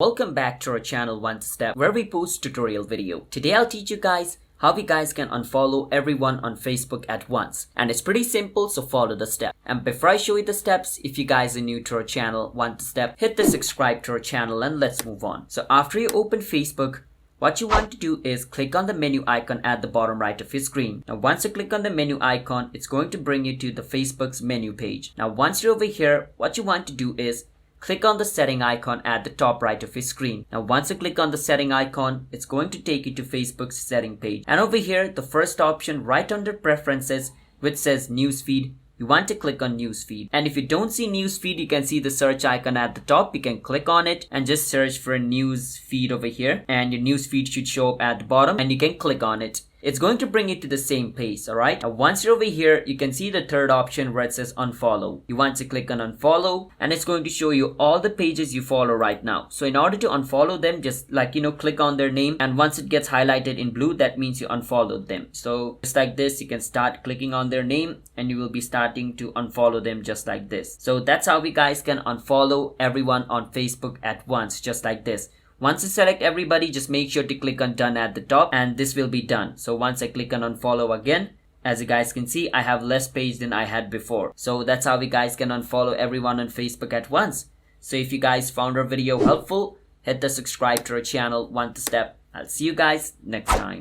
Welcome back to our channel One Step, where we post tutorial video. Today I'll teach you guys how you guys can unfollow everyone on Facebook at once. And it's pretty simple, so follow the step. And before I show you the steps, if you guys are new to our channel One Step, hit the subscribe to our channel and let's move on. So after you open Facebook, what you want to do is click on the menu icon at the bottom right of your screen. Now once you click on the menu icon, it's going to bring you to the Facebook's menu page. Now once you're over here, what you want to do is click on the setting icon at the top right of your screen. Now once you click on the setting icon, it's going to take you to Facebook's setting page. And over here, the first option right under preferences, which says newsfeed, you want to click on newsfeed. And if you don't see newsfeed, you can see the search icon at the top. You can click on it and just search for a newsfeed over here. And your newsfeed should show up at the bottom and you can click on it. It's going to bring you to the same page, alright? Now once you're over here, you can see the third option where it says unfollow. You want to click on unfollow and it's going to show you all the pages you follow right now. So in order to unfollow them, just click on their name, and once it gets highlighted in blue, that means you unfollowed them. So just like this, you can start clicking on their name and you will be starting to unfollow them just like this. So that's how we guys can unfollow everyone on Facebook at once, just like this. Once you select everybody, just make sure to click on done at the top and this will be done. So once I click on unfollow again, as you guys can see, I have less page than I had before. So that's how we guys can unfollow everyone on Facebook at once. So if you guys found our video helpful, hit the subscribe to our channel One Step. I'll see you guys next time.